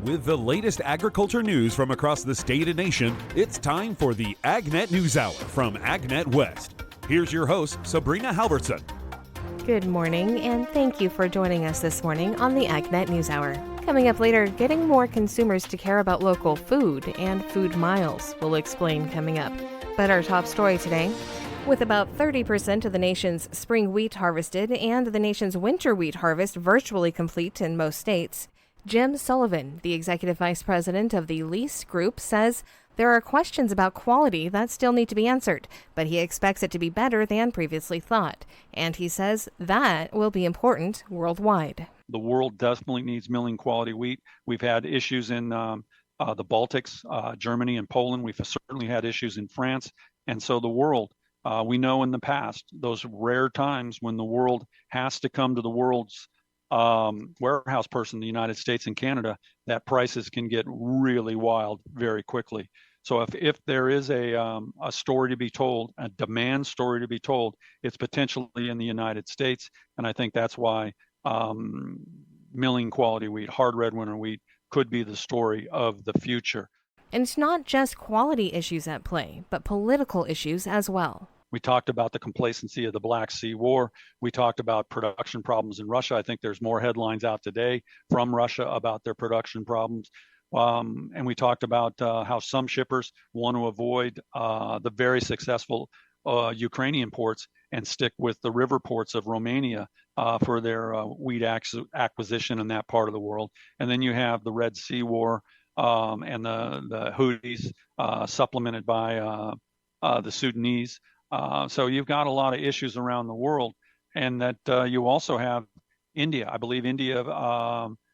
With the latest agriculture news from across the state and nation, it's time for the AgNet News Hour from AgNet West. Here's your host, Sabrina Halverson. Good morning, and thank you for joining us this morning on the AgNet News Hour. Coming up later, getting more consumers to care about local food and food miles. We'll explain coming up. But our top story today, with about 30% of the nation's spring wheat harvested and the nation's winter wheat harvest virtually complete in most states, Jim Sullivan, the executive vice president of the Lease Group, says there are questions about quality that still need to be answered, but he expects it to be better than previously thought. And he says that will be important worldwide. The world definitely needs milling quality wheat. We've had issues in the Baltics, Germany and Poland. We've certainly had issues in France. And so the world, we know in the past, those rare times when the world has to come to the world's warehouse person, the United States and Canada, that prices can get really wild very quickly. So if there is a story to be told, a demand story to be told, it's potentially in the United States. And I think that's why milling quality wheat, hard red winter wheat, could be the story of the future. And it's not just quality issues at play, but political issues as well. We talked about the complacency of the Black Sea War. We talked about production problems in Russia. I think there's more headlines out today from Russia about their production problems. And we talked about how some shippers want to avoid the very successful Ukrainian ports and stick with the river ports of Romania for their wheat acquisition in that part of the world. And then you have the Red Sea War and the Houthis supplemented by the Sudanese. So you've got a lot of issues around the world, and that you also have India. I believe India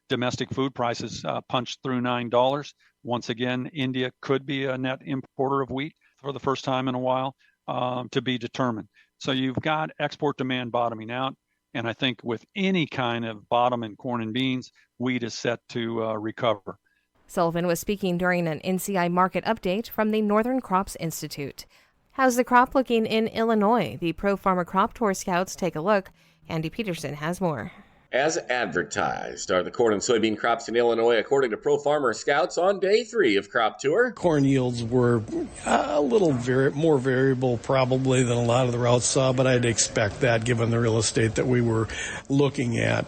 domestic food prices punched through $9. Once again, India could be a net importer of wheat for the first time in a while, to be determined. So you've got export demand bottoming out, and I think with any kind of bottom in corn and beans, wheat is set to recover. Sullivan was speaking during an NCI market update from the Northern Crops Institute. How's the crop looking in Illinois? The Pro Farmer Crop Tour Scouts take a look. Andy Peterson has more. As advertised are the corn and soybean crops in Illinois, according to Pro Farmer Scouts on day 3 of Crop Tour. Corn yields were a little more variable probably than a lot of the routes saw, but I'd expect that given the real estate that we were looking at.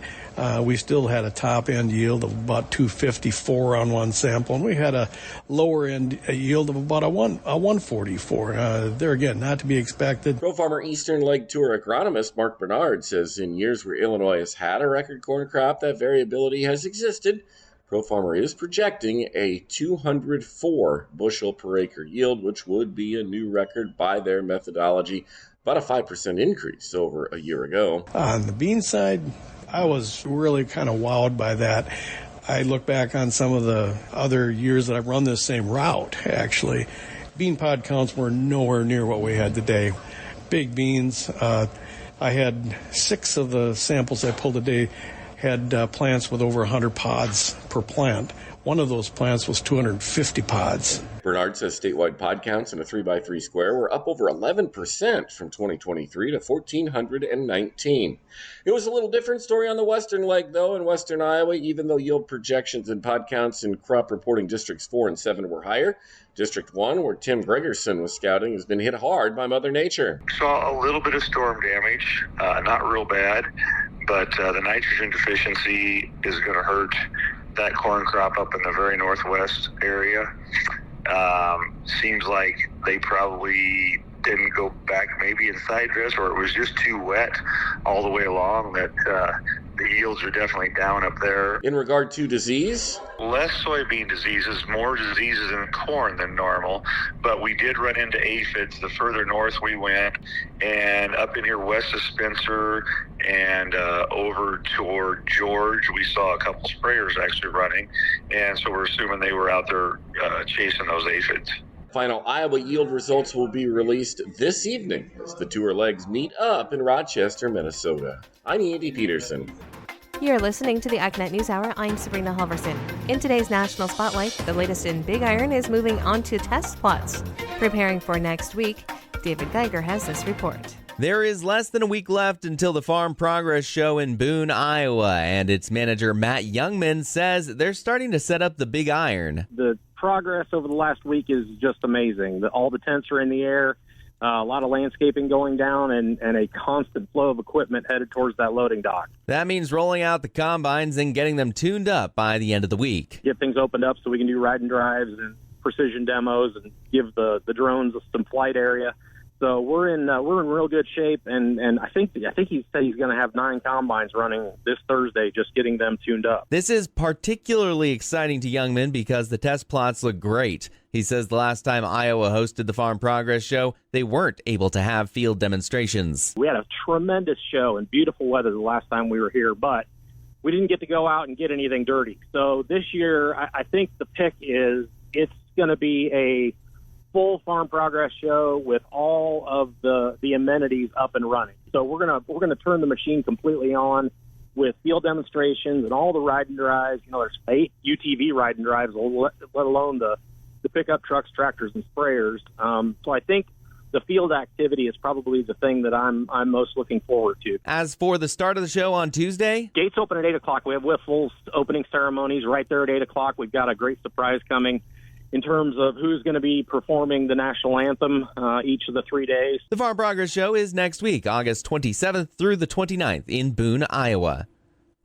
We still had a top-end yield of about 254 on one sample, and we had a lower-end yield of about a 144. There again, not to be expected. Pro Farmer Eastern Leg Tour agronomist Mark Bernard says in years where Illinois has had a record corn crop, that variability has existed. Pro Farmer is projecting a 204 bushel per acre yield, which would be a new record by their methodology, about a 5% increase over a year ago. On the bean side, I was really kind of wowed by that. I look back on some of the other years that I've run this same route, actually. Bean pod counts were nowhere near what we had today. Big beans. I had 6 of the samples I pulled today had plants with over 100 pods per plant. One of those plants was 250 pods. Bernard says statewide pod counts in a 3x3 square were up over 11% from 2023 to 1,419. It was a little different story on the western leg, though. In western Iowa, even though yield projections and pod counts in crop reporting districts 4 and 7 were higher, District 1, where Tim Gregerson was scouting, has been hit hard by Mother Nature. Saw a little bit of storm damage, not real bad, but the nitrogen deficiency is going to hurt that corn crop up in the very northwest area. Seems like they probably didn't go back maybe in side dress, or it was just too wet all the way along, that the yields are definitely down up there. In regard to disease? Less soybean diseases, more diseases in corn than normal, but we did run into aphids the further north we went, and up in here west of Spencer and over toward George, we saw a couple sprayers actually running, and so we're assuming they were out there chasing those aphids. Final Iowa yield results will be released this evening as the tour legs meet up in Rochester, Minnesota. I'm Andy Peterson. You're listening to the AgNet News Hour. I'm Sabrina Halverson. In today's National Spotlight, the latest in Big Iron is moving on to test plots. Preparing for next week, David Geiger has this report. There is less than a week left until the Farm Progress Show in Boone, Iowa, and its manager Matt Youngman says they're starting to set up the big iron. The progress over the last week is just amazing. All the tents are in the air, a lot of landscaping going down, and a constant flow of equipment headed towards that loading dock. That means rolling out the combines and getting them tuned up by the end of the week. Get things opened up so we can do ride and drives and precision demos and give the drones some flight area. So we're in real good shape, and I think he said he's going to have 9 combines running this Thursday, just getting them tuned up. This is particularly exciting to Youngman because the test plots look great. He says the last time Iowa hosted the Farm Progress Show, they weren't able to have field demonstrations. We had a tremendous show and beautiful weather the last time we were here, but we didn't get to go out and get anything dirty. So this year, I think the pick is it's going to be a full Farm Progress Show with all of the amenities up and running. So we're gonna turn the machine completely on with field demonstrations and all the ride and drives. There's 8 UTV ride and drives, let alone the pickup trucks, tractors, and sprayers. So I think the field activity is probably the thing that I'm most looking forward to. As for the start of the show on Tuesday, gates open at 8 o'clock. We have full opening ceremonies right there at 8 o'clock. We've got a great surprise coming in terms of who's going to be performing the national anthem each of the 3 days. The Farm Progress Show is next week, August 27th through the 29th in Boone, Iowa.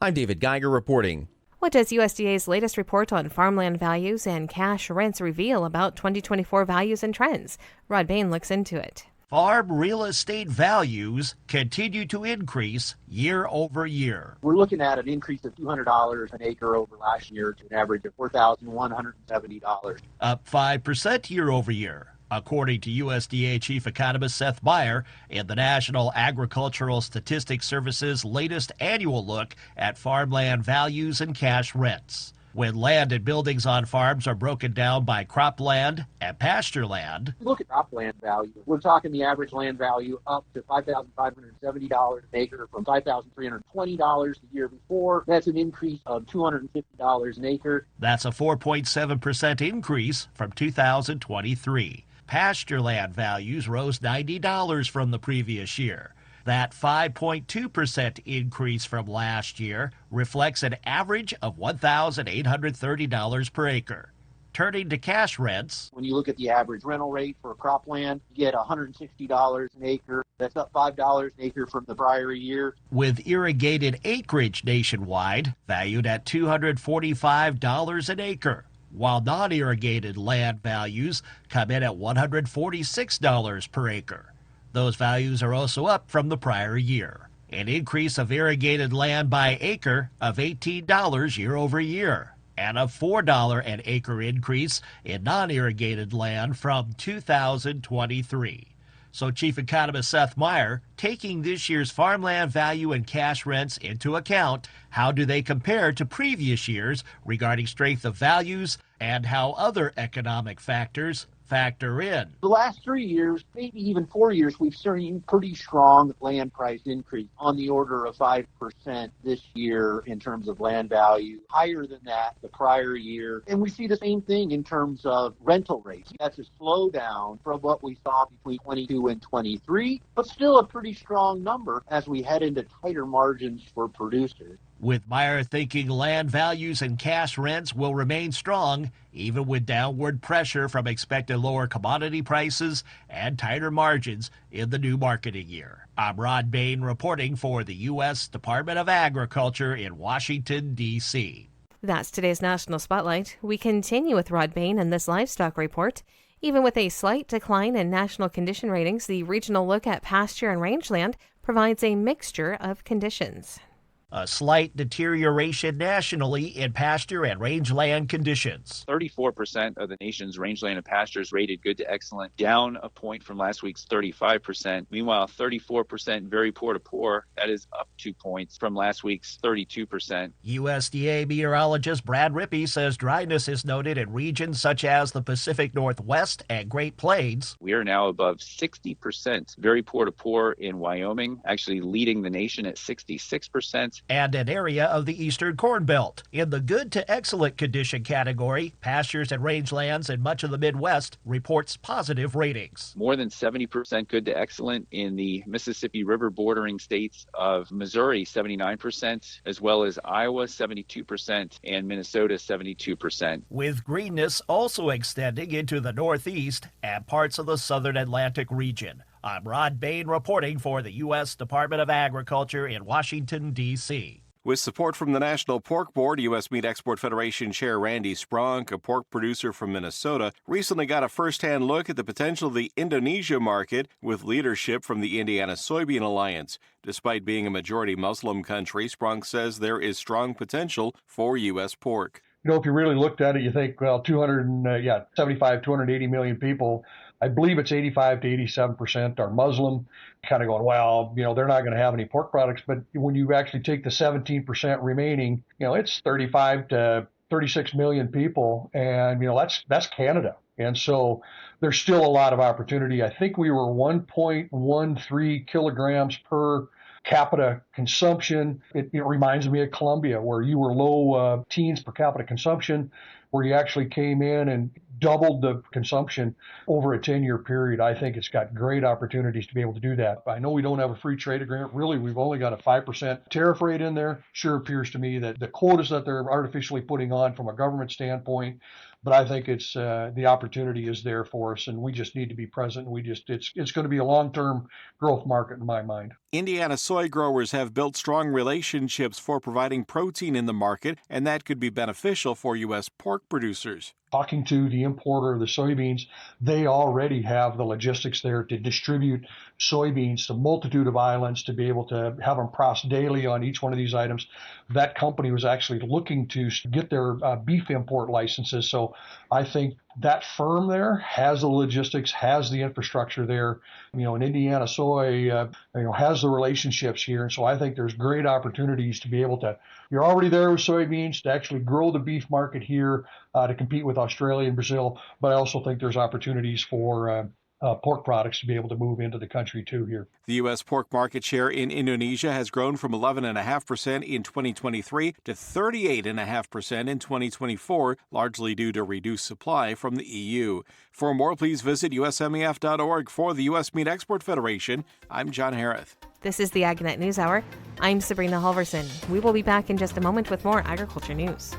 I'm David Geiger reporting. What does USDA's latest report on farmland values and cash rents reveal about 2024 values and trends? Rod Bain looks into it. Farm real estate values continue to increase year over year. We're looking at an increase of $200 an acre over last year to an average of $4,170. Up 5% year over year, according to USDA Chief Economist Seth Meyer in the National Agricultural Statistics Service's latest annual look at farmland values and cash rents. When land and buildings on farms are broken down by cropland and pasture land. Look at cropland value. We're talking the average land value up to $5,570 an acre from $5,320 the year before. That's an increase of $250 an acre. That's a 4.7% increase from 2023. Pasture land values rose $90 from the previous year. That 5.2% increase from last year reflects an average of $1,830 per acre. Turning to cash rents. When you look at the average rental rate for cropland, you get $160 an acre. That's up $5 an acre from the prior year. With irrigated acreage nationwide, valued at $245 an acre, while non-irrigated land values come in at $146 per acre. Those values are also up from the prior year. An increase of irrigated land by acre of $18 year over year, and a $4 an acre increase in non-irrigated land from 2023. So Chief Economist Seth Meyer, taking this year's farmland value and cash rents into account, how do they compare to previous years regarding strength of values and how other economic factors factor in? The last 3 years, maybe even 4 years, we've seen pretty strong land price increase on the order of 5% this year in terms of land value, higher than that the prior year. And we see the same thing in terms of rental rates. That's a slowdown from what we saw between 22 and 23, but still a pretty strong number as we head into tighter margins for producers. With Meyer thinking land values and cash rents will remain strong, even with downward pressure from expected lower commodity prices and tighter margins in the new marketing year. I'm Rod Bain reporting for the U.S. Department of Agriculture in Washington, D.C. That's today's National Spotlight. We continue with Rod Bain and this livestock report. Even with a slight decline in national condition ratings, the regional look at pasture and rangeland provides a mixture of conditions. A slight deterioration nationally in pasture and rangeland conditions. 34% of the nation's rangeland and pastures rated good to excellent, down a point from last week's 35%. Meanwhile, 34% very poor to poor, that is up 2 points from last week's 32%. USDA meteorologist Brad Rippey says dryness is noted in regions such as the Pacific Northwest and Great Plains. We are now above 60% very poor to poor in Wyoming, actually leading the nation at 66%. States and an area of the Eastern Corn Belt. In the good to excellent condition category, pastures and rangelands in much of the Midwest reports positive ratings. More than 70% good to excellent in the Mississippi River bordering states of Missouri, 79%, as well as Iowa, 72%, and Minnesota, 72%. With greenness also extending into the Northeast and parts of the Southern Atlantic region. I'm Rod Bain reporting for the U.S. Department of Agriculture in Washington, D.C. With support from the National Pork Board, U.S. Meat Export Federation Chair Randy Spronk, a pork producer from Minnesota, recently got a first-hand look at the potential of the Indonesia market with leadership from the Indiana Soybean Alliance. Despite being a majority Muslim country, Spronk says there is strong potential for U.S. pork. You know, if you really looked at it, you think, well, 280 million people. I believe it's 85 to 87% are Muslim, kind of going, well, you know, they're not going to have any pork products. But when you actually take the 17% remaining, you know, it's 35 to 36 million people. And, you know, that's Canada. And so there's still a lot of opportunity. I think we were 1.13 kilograms per capita consumption. It reminds me of Colombia, where you were low teens per capita consumption, where you actually came in and doubled the consumption over a 10-year period. I think it's got great opportunities to be able to do that. I know we don't have a free trade agreement. Really, we've only got a 5% tariff rate in there. Sure appears to me that the quotas that they're artificially putting on from a government standpoint, but I think it's the opportunity is there for us, and we just need to be present. It's going to be a long-term growth market in my mind. Indiana soy growers have built strong relationships for providing protein in the market, and that could be beneficial for U.S. pork producers. Talking to the importer of the soybeans, they already have the logistics there to distribute soybeans to a multitude of islands to be able to have them processed daily on each one of these items. That company was actually looking to get their beef import licenses. So I think that firm there has the logistics, has the infrastructure there. You know, and Indiana Soy, has the relationships here. And so I think there's great opportunities to be able to, you're already there with soybeans, to actually grow the beef market here, to compete with Australia and Brazil. But I also think there's opportunities for pork products to be able to move into the country too here. The U.S. pork market share in Indonesia has grown from 11.5% in 2023 to 38.5% in 2024, largely due to reduced supply from the EU. For more, please visit usmef.org. For the U.S. Meat Export Federation, I'm John Harrith. This is the AgNet News Hour. I'm Sabrina Halverson. We will be back in just a moment with more agriculture news.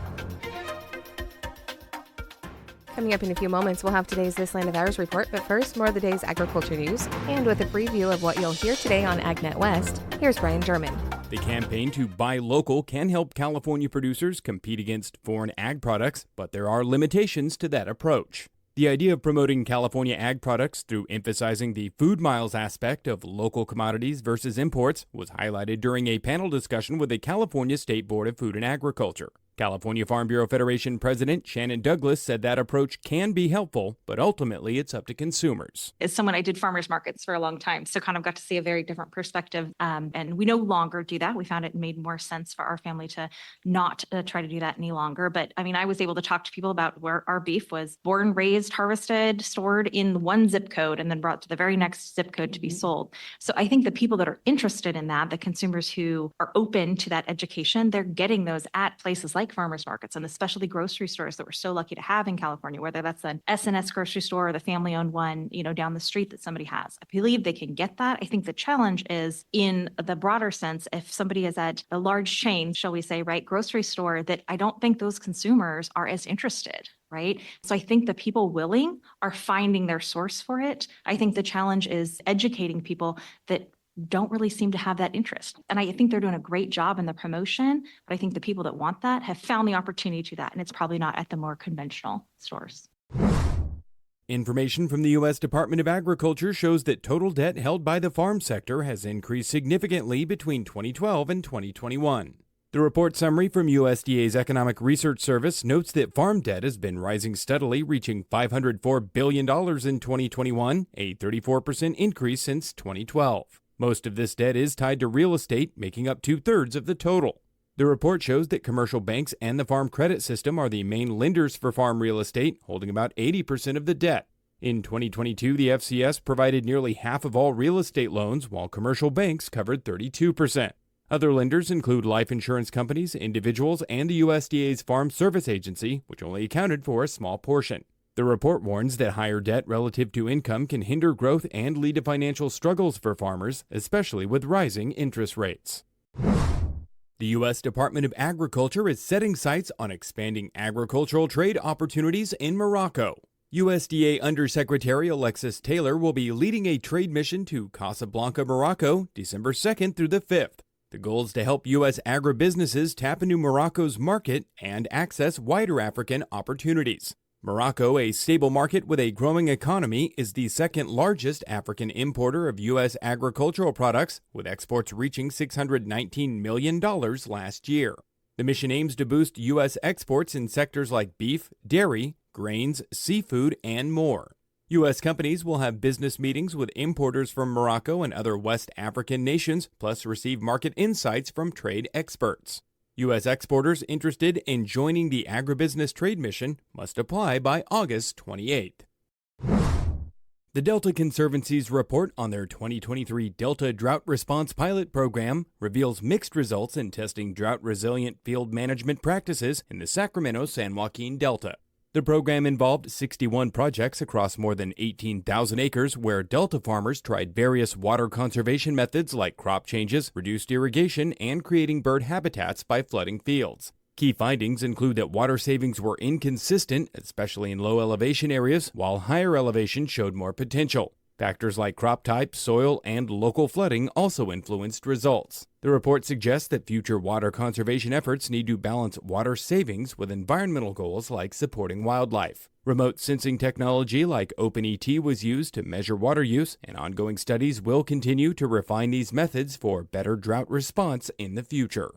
Coming up in a few moments, we'll have today's This Land of Ours report, but first, more of the day's agriculture news. And with a preview of what you'll hear today on AgNet West, here's Brian German. The campaign to buy local can help California producers compete against foreign ag products, but there are limitations to that approach. The idea of promoting California ag products through emphasizing the food miles aspect of local commodities versus imports was highlighted during a panel discussion with the California State Board of Food and Agriculture. California Farm Bureau Federation President Shannon Douglas said that approach can be helpful, but ultimately it's up to consumers. As someone, I did farmers markets for a long time, so kind of got to see a very different perspective. And we no longer do that. We found it made more sense for our family to not try to do that any longer. But I mean, I was able to talk to people about where our beef was born, raised, harvested, stored in one zip code, and then brought to the very next zip code to be sold. So I think the people that are interested in that, the consumers who are open to that education, they're getting those at places like farmers markets and the specialty grocery stores that we're so lucky to have in California, whether that's an S&S grocery store or the family-owned one, down the street that somebody has. I believe they can get that. I think the challenge is in the broader sense, if somebody is at a large chain, shall we say, right, grocery store, that I don't think those consumers are as interested. Right. So I think the people willing are finding their source for it. I think the challenge is educating people that don't really seem to have that interest. And I think they're doing a great job in the promotion, but I think the people that want that have found the opportunity to that, and it's probably not at the more conventional stores. Information from the U.S. Department of Agriculture shows that total debt held by the farm sector has increased significantly between 2012 and 2021. The report summary from USDA's Economic Research Service notes that farm debt has been rising steadily, reaching $504 billion in 2021, a 34% increase since 2012. Most of this debt is tied to real estate, making up 2/3 of the total. The report shows that commercial banks and the Farm Credit System are the main lenders for farm real estate, holding about 80% of the debt. In 2022, the FCS provided nearly half of all real estate loans, while commercial banks covered 32%. Other lenders include life insurance companies, individuals, and the USDA's Farm Service Agency, which only accounted for a small portion. The report warns that higher debt relative to income can hinder growth and lead to financial struggles for farmers, especially with rising interest rates. The U.S. Department of Agriculture is setting sights on expanding agricultural trade opportunities in Morocco. USDA Undersecretary Alexis Taylor will be leading a trade mission to Casablanca, Morocco, December 2nd through the 5th. The goal is to help U.S. agribusinesses tap into Morocco's market and access wider African opportunities. Morocco, a stable market with a growing economy, is the second largest African importer of U.S. agricultural products, with exports reaching $619 million last year. The mission aims to boost U.S. exports in sectors like beef, dairy, grains, seafood, and more. U.S. companies will have business meetings with importers from Morocco and other West African nations, plus receive market insights from trade experts. U.S. exporters interested in joining the Agribusiness Trade Mission must apply by August 28th. The Delta Conservancy's report on their 2023 Delta Drought Response Pilot Program reveals mixed results in testing drought-resilient field management practices in the Sacramento-San Joaquin Delta. The program involved 61 projects across more than 18,000 acres where Delta farmers tried various water conservation methods like crop changes, reduced irrigation, and creating bird habitats by flooding fields. Key findings include that water savings were inconsistent, especially in low elevation areas, while higher elevation showed more potential. Factors like crop type, soil, and local flooding also influenced results. The report suggests that future water conservation efforts need to balance water savings with environmental goals like supporting wildlife. Remote sensing technology like OpenET was used to measure water use, and ongoing studies will continue to refine these methods for better drought response in the future.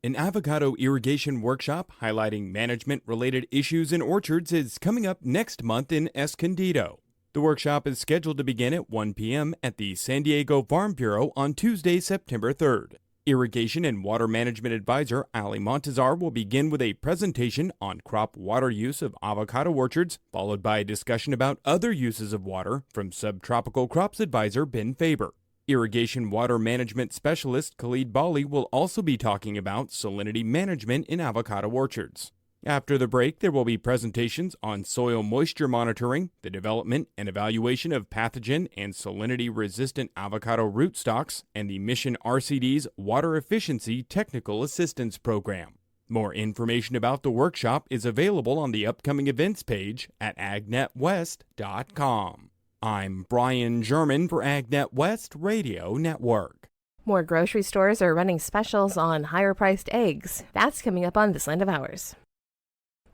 An avocado irrigation workshop highlighting management-related issues in orchards is coming up next month in Escondido. The workshop is scheduled to begin at 1 p.m. at the San Diego Farm Bureau on Tuesday, September 3rd. Irrigation and Water Management Advisor Ali Montazar will begin with a presentation on crop water use of avocado orchards, followed by a discussion about other uses of water from Subtropical Crops Advisor Ben Faber. Irrigation Water Management Specialist Khalid Bali will also be talking about salinity management in avocado orchards. After the break, there will be presentations on soil moisture monitoring, the development and evaluation of pathogen and salinity-resistant avocado rootstocks, and the Mission RCD's Water Efficiency Technical Assistance Program. More information about the workshop is available on the upcoming events page at agnetwest.com. I'm Brian German for AgNet West Radio Network. More grocery stores are running specials on higher-priced eggs. That's coming up on This Land of Ours.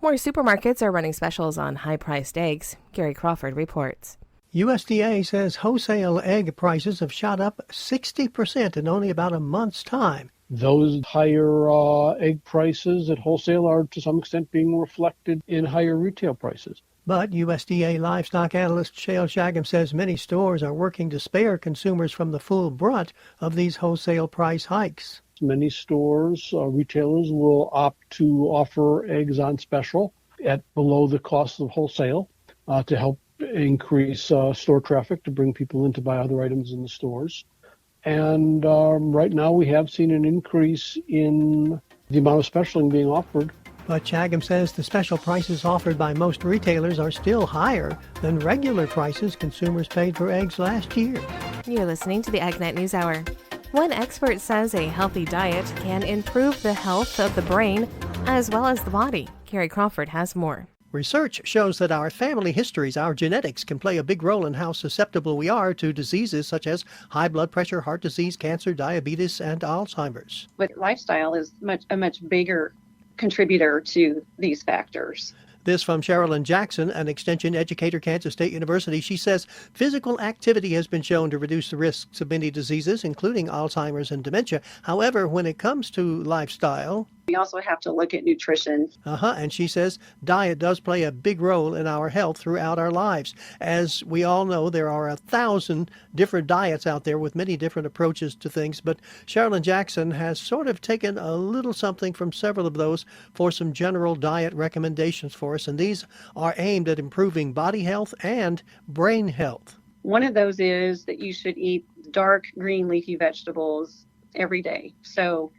More supermarkets are running specials on high-priced eggs. Gary Crawford reports. USDA says wholesale egg prices have shot up 60% in only about a month's time. Those higher egg prices at wholesale are to some extent being reflected in higher retail prices. But USDA livestock analyst Shale Shagam says many stores are working to spare consumers from the full brunt of these wholesale price hikes. Many stores, retailers will opt to offer eggs on special at below the cost of wholesale to help increase store traffic, to bring people in to buy other items in the stores. And right now we have seen an increase in the amount of specialing being offered. But Shagam says the special prices offered by most retailers are still higher than regular prices consumers paid for eggs last year. You're listening to the AgNet News Hour. One expert says a healthy diet can improve the health of the brain as well as the body. Carrie Crawford has more. Research shows that our family histories, our genetics, can play a big role in how susceptible we are to diseases such as high blood pressure, heart disease, cancer, diabetes, and Alzheimer's. But lifestyle is a much bigger contributor to these factors. This from Sherilyn Jackson, an extension educator, Kansas State University. She says physical activity has been shown to reduce the risks of many diseases, including Alzheimer's and dementia. However, when it comes to lifestyle, we also have to look at nutrition. And she says diet does play a big role in our health throughout our lives. As we all know, there are 1,000 different diets out there with many different approaches to things. But Sherilyn Jackson has sort of taken a little something from several of those for some general diet recommendations for us. And these are aimed at improving body health and brain health. One of those is that you should eat dark green leafy vegetables every day. So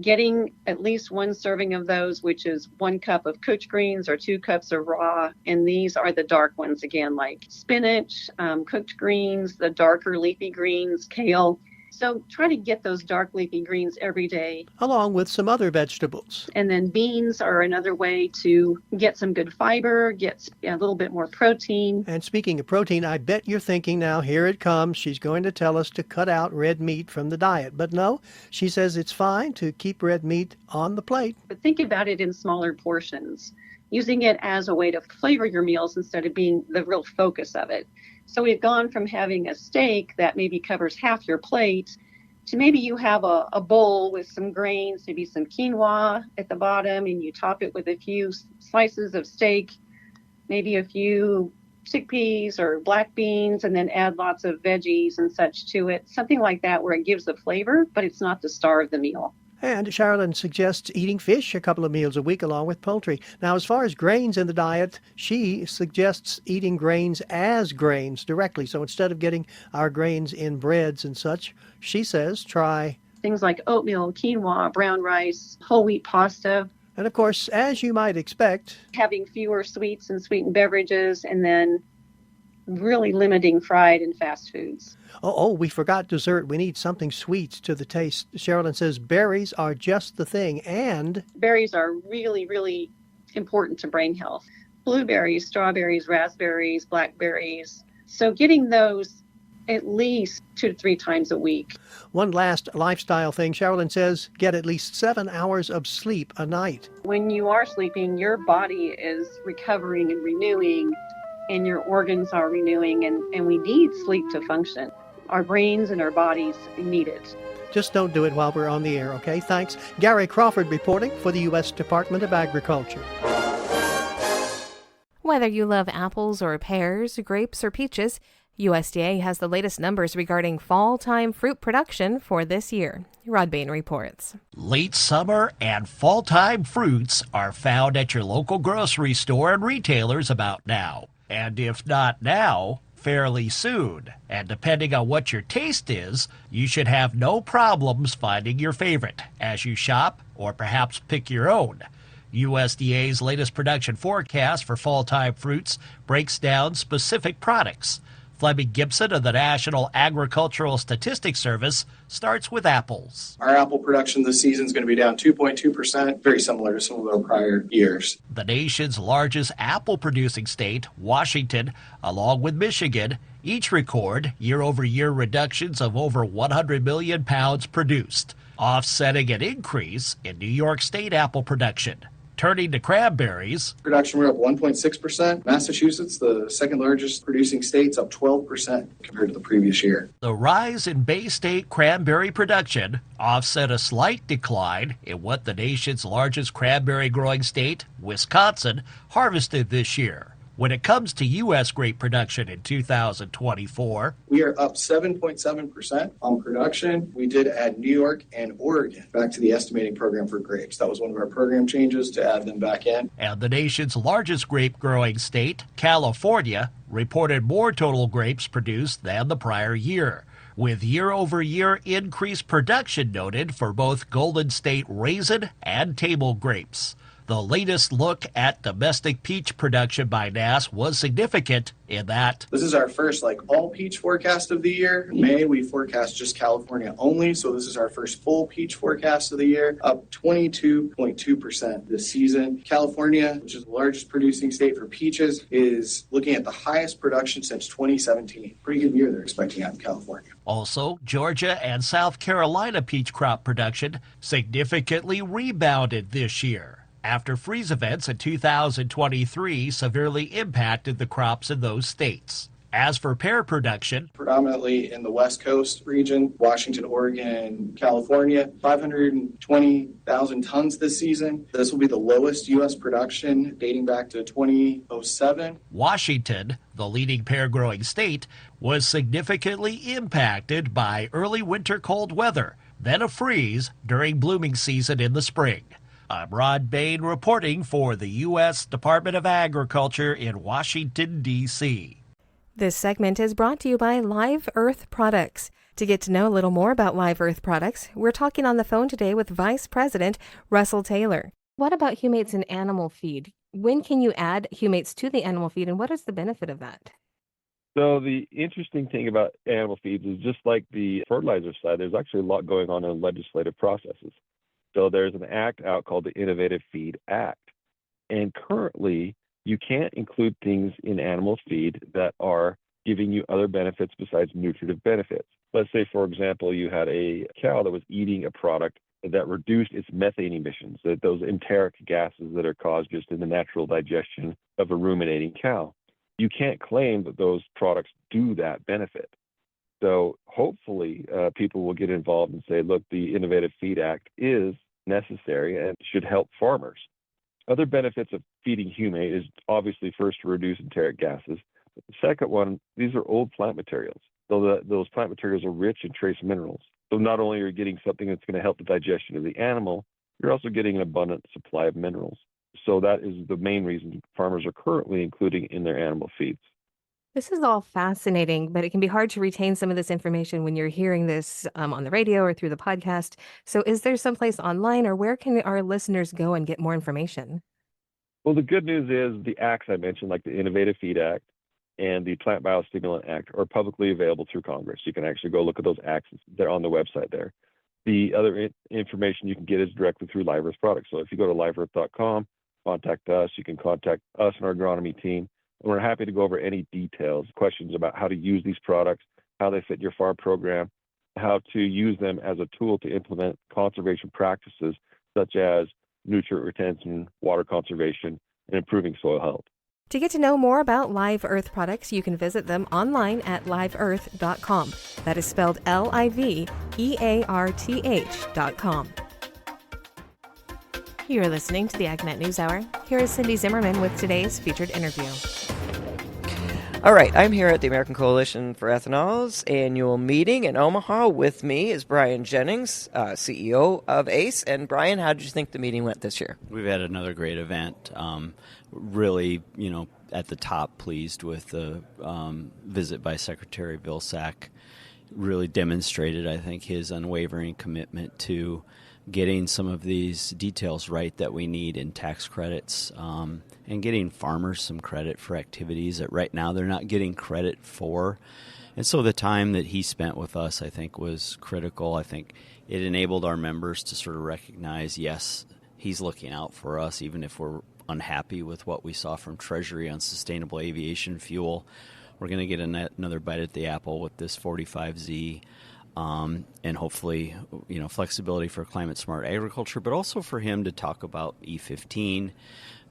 getting at least one serving of those, which is 1 cup of cooked greens or 2 cups of raw. And these are the dark ones again, like spinach, cooked greens, the darker leafy greens, kale. So try to get those dark leafy greens every day. Along with some other vegetables. And then beans are another way to get some good fiber, get a little bit more protein. And speaking of protein, I bet you're thinking now, here it comes. She's going to tell us to cut out red meat from the diet. But no, she says it's fine to keep red meat on the plate. But think about it in smaller portions, using it as a way to flavor your meals instead of being the real focus of it. So we've gone from having a steak that maybe covers half your plate to maybe you have a bowl with some grains, maybe some quinoa at the bottom, and you top it with a few slices of steak, maybe a few chickpeas or black beans, and then add lots of veggies and such to it. Something like that where it gives the flavor, but it's not the star of the meal. And Sherilyn suggests eating fish a couple of meals a week along with poultry. Now, as far as grains in the diet, she suggests eating grains as grains directly. So instead of getting our grains in breads and such, she says try things like oatmeal, quinoa, brown rice, whole wheat pasta. And of course, as you might expect, having fewer sweets and sweetened beverages, and then really limiting fried and fast foods. Oh, we forgot dessert. We need something sweet to the taste. Sherilyn says berries are just the thing, and berries are really, really important to brain health. Blueberries, strawberries, raspberries, blackberries. So getting those at least 2 to 3 times a week. One last lifestyle thing. Sherilyn says get at least 7 hours of sleep a night. When you are sleeping, your body is recovering and renewing, and your organs are renewing, and we need sleep to function. Our brains and our bodies need it. Just don't do it while we're on the air, okay? Thanks. Gary Crawford reporting for the U.S. Department of Agriculture. Whether you love apples or pears, grapes or peaches, USDA has the latest numbers regarding fall-time fruit production for this year. Rod Bain reports. Late summer and fall-time fruits are found at your local grocery store and retailers about now. And if not now, fairly soon. And depending on what your taste is, you should have no problems finding your favorite as you shop or perhaps pick your own. USDA's latest production forecast for fall-time fruits breaks down specific products. Fleming Gibson of the National Agricultural Statistics Service starts with apples. Our apple production this season is going to be down 2.2%, very similar to some of our prior years. The nation's largest apple-producing state, Washington, along with Michigan, each record year-over-year reductions of over 100 million pounds produced, offsetting an increase in New York State apple production. Turning to cranberries. Production, we're up 1.6%. Massachusetts, the second largest producing state's up 12% compared to the previous year. The rise in Bay State cranberry production offset a slight decline in what the nation's largest cranberry growing state, Wisconsin, harvested this year. When it comes to U.S. grape production in 2024, we are up 7.7% on production. We did add New York and Oregon back to the estimating program for grapes. That was one of our program changes to add them back in. And the nation's largest grape growing state, California, reported more total grapes produced than the prior year, with year-over-year increased production noted for both Golden State raisin and table grapes. The latest look at domestic peach production by NASS was significant in that this is our first all peach forecast of the year. In May, we forecast just California only, so this is our first full peach forecast of the year, up 22.2% this season. California, which is the largest producing state for peaches, is looking at the highest production since 2017. Pretty good year they're expecting out in California. Also, Georgia and South Carolina peach crop production significantly rebounded this year, after freeze events in 2023 severely impacted the crops in those states. As for pear production, predominantly in the West Coast region, Washington, Oregon, California, 520,000 tons this season. This will be the lowest U.S. production dating back to 2007. Washington, the leading pear growing state, was significantly impacted by early winter cold weather, then a freeze during blooming season in the spring. I'm Rod Bain reporting for the U.S. Department of Agriculture in Washington, D.C. This segment is brought to you by Live Earth Products. To get to know a little more about Live Earth products, we're talking on the phone today with Vice President Russell Taylor. What about humates in animal feed? When can you add humates to the animal feed, and what is the benefit of that? So the interesting thing about animal feeds is just like the fertilizer side, there's actually a lot going on in legislative processes. So there's an act out called the Innovative Feed Act. And currently, you can't include things in animal feed that are giving you other benefits besides nutritive benefits. Let's say, for example, you had a cow that was eating a product that reduced its methane emissions, those enteric gases that are caused just in the natural digestion of a ruminating cow. You can't claim that those products do that benefit. So hopefully people will get involved and say, look, the Innovative Feed Act is necessary and should help farmers. Other benefits of feeding humate is obviously first to reduce enteric gases. But the second one, these are old plant materials. So those plant materials are rich in trace minerals. So not only are you getting something that's going to help the digestion of the animal, you're also getting an abundant supply of minerals. So that is the main reason farmers are currently including in their animal feeds. This is all fascinating, but it can be hard to retain some of this information when you're hearing this on the radio or through the podcast. So is there someplace online, or where can our listeners go and get more information? Well, the good news is the acts I mentioned, like the Innovative Feed Act and the Plant Biostimulant Act, are publicly available through Congress. You can actually go look at those acts. They're on the website there. The other information you can get is directly through Live Earth products. So if you go to liveearth.com, contact us. You can contact us and our agronomy team. And we're happy to go over any details, questions about how to use these products, how they fit your farm program, how to use them as a tool to implement conservation practices such as nutrient retention, water conservation, and improving soil health. To get to know more about Live Earth products, you can visit them online at liveearth.com. That is spelled LIVEARTH.com. You're listening to the AgNet News Hour. Here is Cindy Zimmerman with today's featured interview. All right, I'm here at the American Coalition for Ethanol's annual meeting in Omaha. With me is Brian Jennings, CEO of ACE. And Brian, how did you think the meeting went this year? We've had another great event. Really, at the top, pleased with the visit by Secretary Vilsack. Really demonstrated, I think, his unwavering commitment to getting some of these details right that we need in tax credits, and getting farmers some credit for activities that right now they're not getting credit for. And so the time that he spent with us, I think, was critical. I think it enabled our members to sort of recognize, yes, he's looking out for us, even if we're unhappy with what we saw from Treasury on sustainable aviation fuel. We're going to get another bite at the apple with this 45Z. And hopefully, flexibility for climate smart agriculture, but also for him to talk about E15,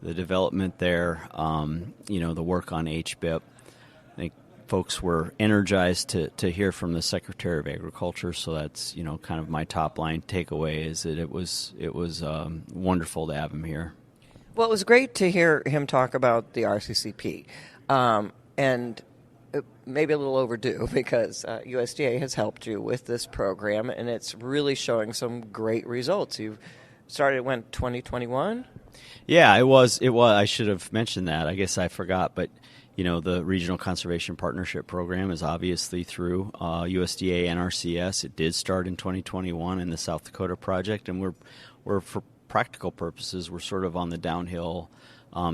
the development there, the work on HBIP. I think folks were energized to hear from the Secretary of Agriculture. So that's, kind of my top line takeaway is that it was wonderful to have him here. Well, it was great to hear him talk about the RCCP. And maybe a little overdue because USDA has helped you with this program, and it's really showing some great results. You started, 2021? Yeah, it was. I should have mentioned that. I guess I forgot. But, the Regional Conservation Partnership Program is obviously through USDA NRCS. It did start in 2021 in the South Dakota project, and we're for practical purposes, we're sort of on the downhill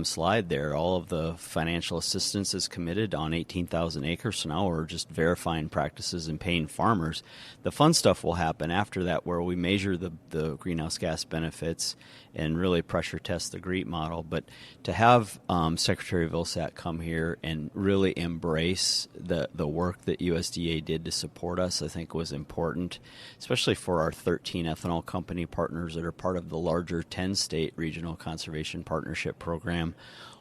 slide there. All of the financial assistance is committed on 18,000 acres, so now we're just verifying practices and paying farmers. The fun stuff will happen after that, where we measure the greenhouse gas benefits and really pressure test the GREET model. But to have Secretary Vilsack come here and really embrace the work that USDA did to support us, I think was important, especially for our 13 ethanol company partners that are part of the larger 10-state Regional Conservation Partnership Program.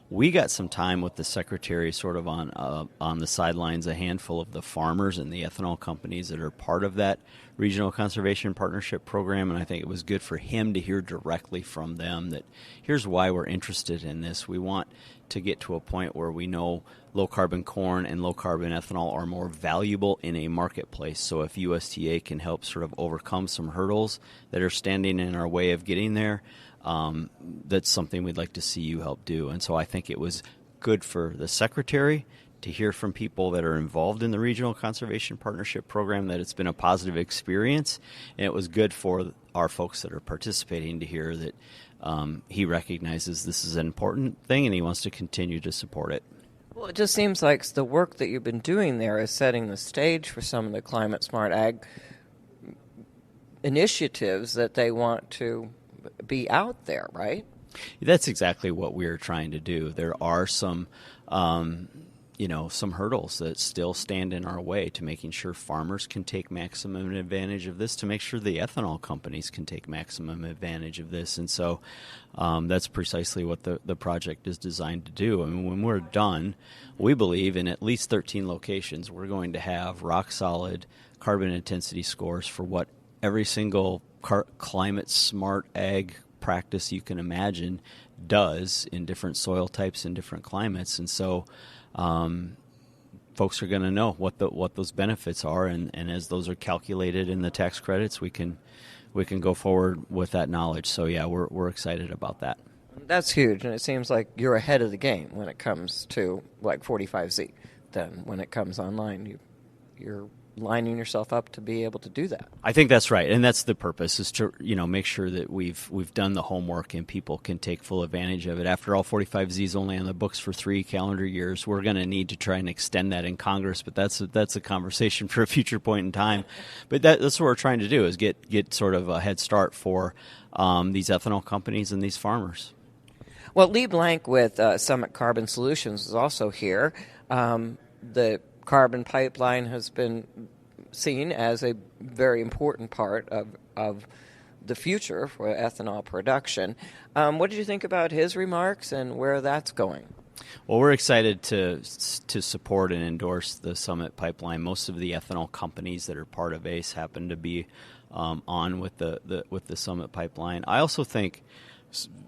We got some time with the Secretary sort of on the sidelines, a handful of the farmers and the ethanol companies that are part of that Regional Conservation Partnership Program, and I think it was good for him to hear directly from them that here's why we're interested in this. We want to get to a point where we know low-carbon corn and low-carbon ethanol are more valuable in a marketplace. So if USDA can help sort of overcome some hurdles that are standing in our way of getting there, that's something we'd like to see you help do. And so I think it was good for the Secretary to hear from people that are involved in the Regional Conservation Partnership Program that it's been a positive experience, and it was good for our folks that are participating to hear that he recognizes this is an important thing and he wants to continue to support it. Well, it just seems like the work that you've been doing there is setting the stage for some of the climate smart ag initiatives that they want to be out there, right? That's exactly what we're trying to do. There are some some hurdles that still stand in our way to making sure farmers can take maximum advantage of this, to make sure the ethanol companies can take maximum advantage of this. And so that's precisely what the project is designed to do. I mean, when we're done, we believe in at least 13 locations, we're going to have rock-solid carbon intensity scores for what every single climate-smart ag practice you can imagine does in different soil types and different climates. And so folks are going to know what those benefits are, and as those are calculated in the tax credits, we can go forward with that knowledge. So yeah, we're excited about that. That's huge, and it seems like you're ahead of the game when it comes to like 45Z. Then when it comes online, you're lining yourself up to be able to do that. I think that's right, and that's the purpose, is to make sure that we've done the homework and people can take full advantage of it. After all, 45Z is only on the books for 3 calendar years. We're going to need to try and extend that in Congress, but that's a conversation for a future point in time. But that's what we're trying to do, is get sort of a head start for these ethanol companies and these farmers. Well, Lee Blank with Summit Carbon Solutions is also here. The carbon pipeline has been seen as a very important part of the future for ethanol production. What did you think about his remarks and where that's going? Well, we're excited to support and endorse the Summit pipeline. Most of the ethanol companies that are part of ACE happen to be on with the Summit pipeline. I also think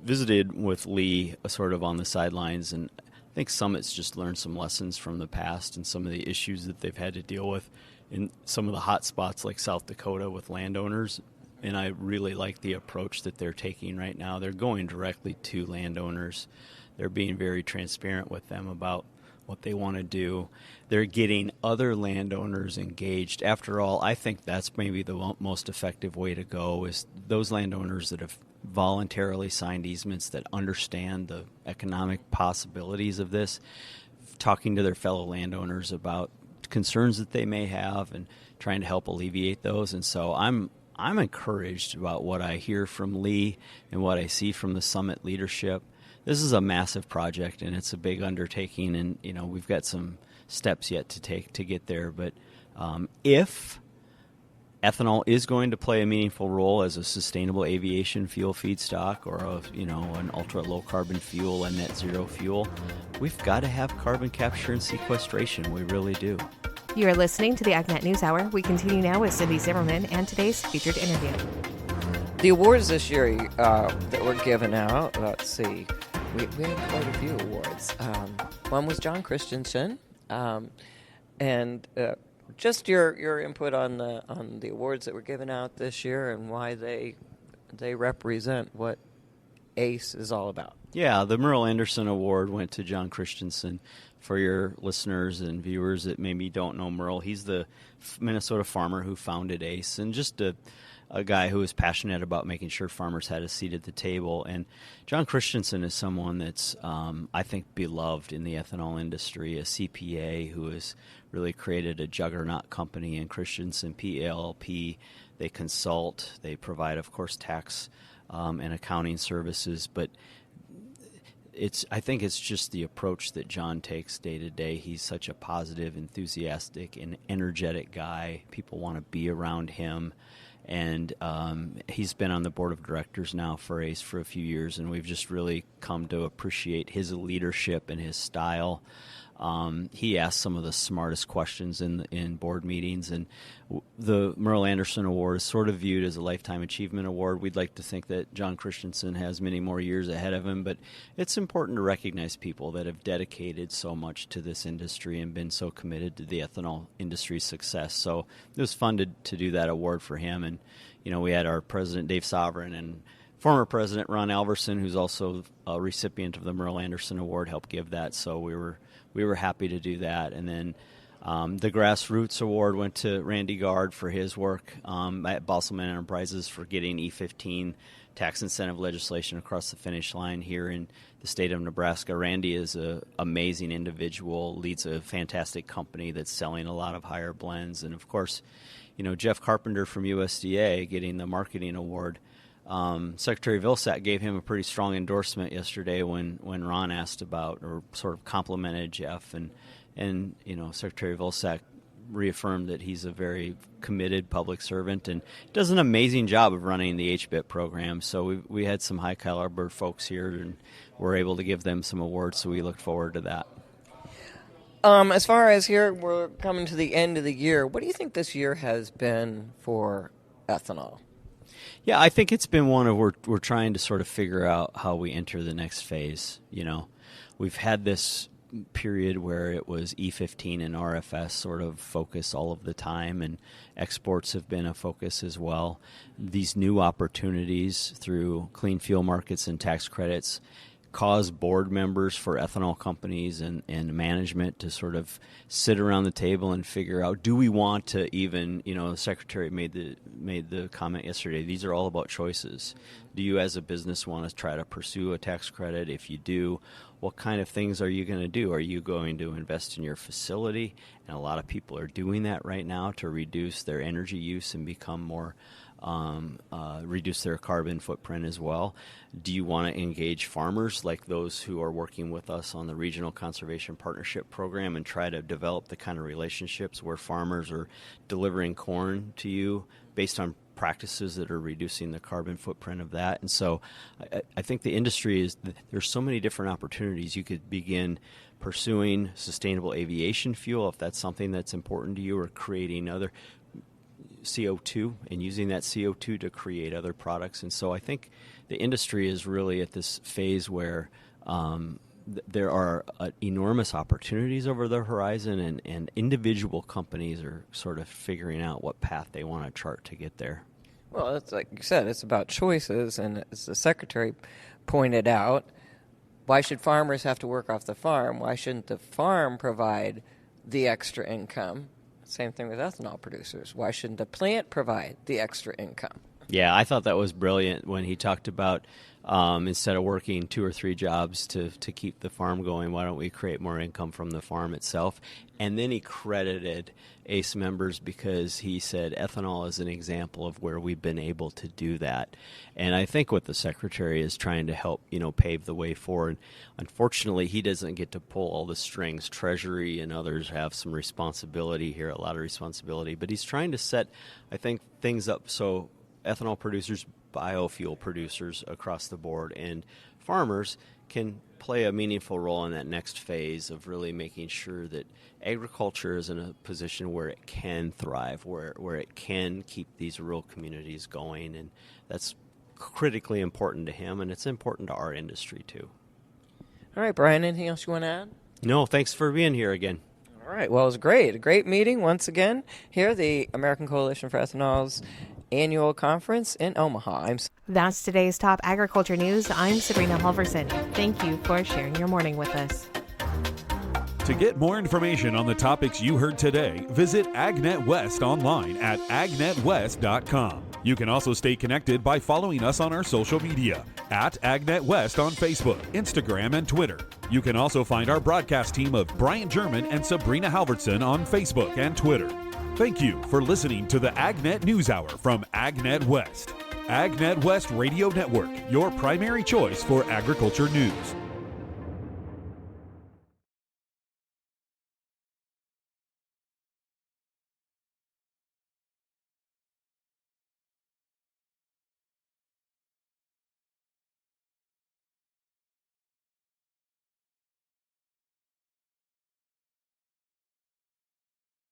visited with Lee sort of on the sidelines, and I think Summit's just learned some lessons from the past and some of the issues that they've had to deal with in some of the hot spots like South Dakota with landowners. And I really like the approach that they're taking right now. They're going directly to landowners. They're being very transparent with them about what they want to do. They're getting other landowners engaged. After all, I think that's maybe the most effective way to go, is those landowners that have voluntarily signed easements, that understand the economic possibilities of this, talking to their fellow landowners about concerns that they may have and trying to help alleviate those. And so I'm encouraged about what I hear from Lee and what I see from the Summit leadership. This is a massive project, and it's a big undertaking, and we've got some steps yet to take to get there. But if ethanol is going to play a meaningful role as a sustainable aviation fuel feedstock, or an ultra low carbon fuel and net zero fuel, we've got to have carbon capture and sequestration. We really do. You are listening to the AgNet News Hour. We continue now with Cindy Zimmerman and today's featured interview. The awards this year that were given out, let's see, we had quite a few awards. One was John Christensen, and just your input on the awards that were given out this year and why they represent what ACE is all about. Yeah, the Merle Anderson Award went to John Christensen. For your listeners and viewers that maybe don't know Merle, he's the Minnesota farmer who founded ACE, and just a guy who is passionate about making sure farmers had a seat at the table. And John Christensen is someone that's, I think, beloved in the ethanol industry, a CPA who has really created a juggernaut company in Christensen PLLP. They consult, they provide, of course, tax and accounting services, but I think it's just the approach that John takes day to day. He's such a positive, enthusiastic, and energetic guy. People want to be around him. And he's been on the board of directors now for ACE for a few years, and we've just really come to appreciate his leadership and his style. He asks some of the smartest questions in board meetings, and the Merle Anderson Award is sort of viewed as a Lifetime Achievement Award. We'd like to think that John Christensen has many more years ahead of him, but it's important to recognize people that have dedicated so much to this industry and been so committed to the ethanol industry's success. So it was fun to do that award for him, and we had our president Dave Sovereign and former President Ron Alverson, who's also a recipient of the Merle Anderson Award, helped give that. So we were happy to do that. And then the Grassroots Award went to Randy Gard for his work at Bosselman Enterprises for getting E15 tax incentive legislation across the finish line here in the state of Nebraska. Randy is an amazing individual, leads a fantastic company that's selling a lot of higher blends. And, of course, Jeff Carpenter from USDA getting the marketing award. Secretary Vilsack gave him a pretty strong endorsement yesterday when Ron asked about or sort of complimented Jeff. And Secretary Vilsack reaffirmed that he's a very committed public servant and does an amazing job of running the HBIT program. So we had some high caliber folks here and we're able to give them some awards, so we look forward to that. As far as here, we're coming to the end of the year. What do you think this year has been for ethanol? Yeah, I think it's been one of we're trying to sort of figure out how we enter the next phase. We've had this period where it was E15 and RFS sort of focus all of the time, and exports have been a focus as well. These new opportunities through clean fuel markets and tax credits cause board members for ethanol companies and management to sort of sit around the table and figure out, do we want to even, the Secretary made the comment yesterday, these are all about choices. Do you as a business want to try to pursue a tax credit? If you do, what kind of things are you going to do? Are you going to invest in your facility? And a lot of people are doing that right now to reduce their energy use and become more reduce their carbon footprint as well. Do you want to engage farmers like those who are working with us on the Regional Conservation Partnership Program and try to develop the kind of relationships where farmers are delivering corn to you based on practices that are reducing the carbon footprint of that? And so I think the industry there's so many different opportunities. You could begin pursuing sustainable aviation fuel if that's something that's important to you, or creating other CO2 and using that CO2 to create other products. And so I think the industry is really at this phase where there are enormous opportunities over the horizon, and individual companies are sort of figuring out what path they want to chart to get there. Well, it's like you said, it's about choices, and as the Secretary pointed out, why should farmers have to work off the farm? Why shouldn't the farm provide the extra income? Same thing with ethanol producers. Why shouldn't the plant provide the extra income? Yeah, I thought that was brilliant when he talked about instead of working 2 or 3 jobs to keep the farm going, why don't we create more income from the farm itself? And then he credited ACE members because he said ethanol is an example of where we've been able to do that. And I think what the Secretary is trying to help, pave the way forward. Unfortunately, he doesn't get to pull all the strings. Treasury and others have some responsibility here, a lot of responsibility. But he's trying to set, I think, things up so ethanol producers, biofuel producers across the board, and farmers can play a meaningful role in that next phase of really making sure that agriculture is in a position where it can thrive, where it can keep these rural communities going. And that's critically important to him, and it's important to our industry too. All right, Brian, anything else you want to add? No, thanks for being here again. All right, well, it was great. A great meeting once again here, the American Coalition for Ethanol's annual conference in Omaha. That's today's top agriculture news. I'm Sabrina Halverson. Thank you for sharing your morning with us. To get more information on the topics you heard today, visit AgNet West online at agnetwest.com. You can also stay connected by following us on our social media at AgNet West on Facebook, Instagram, and Twitter. You can also find our broadcast team of Brian German and Sabrina Halverson on Facebook and Twitter. Thank you for listening to the AgNet News Hour from AgNet West. AgNet West Radio Network, your primary choice for agriculture news.